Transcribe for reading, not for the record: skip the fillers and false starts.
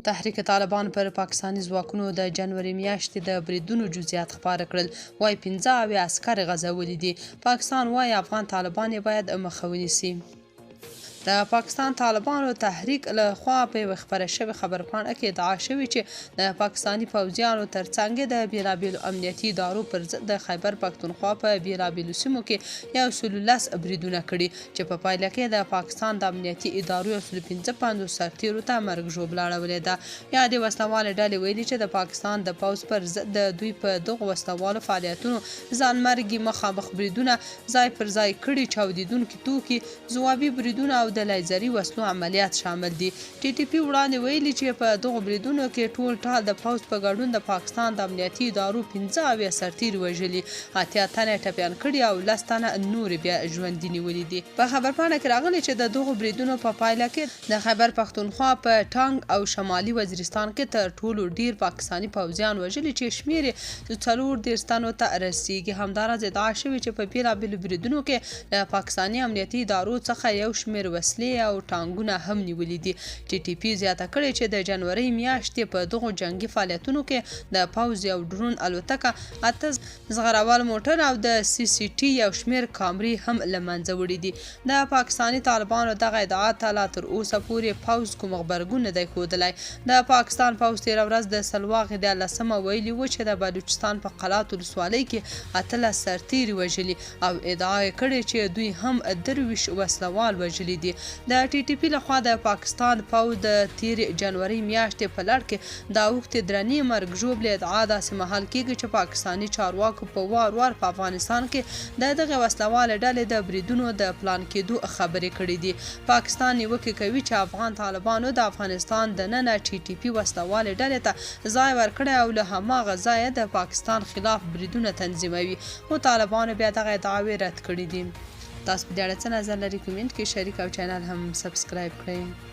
تحریک طالبان پر پاکستاني ځواکونو د جنوري میاشتې د بریدونو جزئیات خپاره کړل. وایي 15 عسکر غزولي دي. پاکستان وایي افغان طالبان یې باید مخه ونیسي. د پاکستان طالبانو تحریک له خوا په یوه خپره شوې خبرپاڼه کې ادعا شوې چې د پاکستاني پوځیانو ترڅنګ د بېلابېلو امنیتي ادارو پر ضد د خیبر پښتونخوا په بېلابېلو سیمو کې 110 بریدونه کړي چې په پایله کې د پاکستان د امنیتي ادارو 155 سرتیرو ته مرګ ژوبله اړولې ده. یادې وسلوالې ډلې ویلي چې د پاکستان د پوځ پر ضد د دوی په دغو وسلوالو فعالیتونو ځانمرګي مخامخ بریدونه ځای پر ځای کړي، چاودېدونکي توکي، ځوابي بریدونه او د لیزري وسلو عملیات شامل دي. ټي ټي پي وړاندې ویلي چې په دغو بریدونو کې ټول ټال د پوځ په ګډون د پاکستان د امنیتي ادارو 15 سرتیري وژلي، 80 تنه ټپیان کړي او 10 تنه نورې بیا ژوندي نیولي دي. په خبرپاڼه کې راغلي چې د دغو بریدونو په پایله کې د خیبر پښتونخوا په ټانګ او شمالي وزیرستان کې تر ټولو ډیر پاکستاني پوځیان وژلي چې شمیر یې 40 تنو ته رسیږي. همداراز ادعا شوې چې په بېلابېلو بریدونو کې د پاکستاني امنیتي ادارو څخه یو شمیر وسلې او ټانګونه هم نیولي دي. ټي ټي پي زیاته کړې چې د جنوري میاشتې په دغو جنگي فعالیتونو کې د پوځ یو ډرون الوتکه، 8 زغروال موټر او د سی سی ټي یو شمیر کامرې هم له منځه وړي دي. د پاکستاني طالبانو دغه ادعا ته لا تر اوسه پورې پوځ کوم غبرګون نه دی ښودلی. د پاکستان پوځ تېره ورځ د سلواغې د 10 ویلي و چې د بلوچستان په قلات ولسوالۍ کې 18 سرتیري وژلي او ادعا یې کړې چې دوی هم 23 وسلوال وژلي دي. د ټي ټي پي لخوا د پاکستان پوځ د تېرې جنوري میاشتې په لړ کې د اوښتې درنې مرګ ژوبلې ادعا داسې مهال کېږي چې پاکستاني چارواکو په وار په افغانستان کې د دغې وسلوالې ډلې د بریدونو د پلان کېدو خبرې کړې دي. پاکستان نیوکې کوي چې افغان طالبانو د افغانستان دننه ټي ټي پي وسلوالې ډلې ته ځای ورکړی او له هماغه ځایه د پاکستان خلاف بریدونه تنظیموي، خو طالبانو بیا دغه ادعاوې رد کړې دي. تاسو په دې اړه څه نظر لرئ؟ کومنټ کې شریک او چینل هم سبسکرایب کړئ.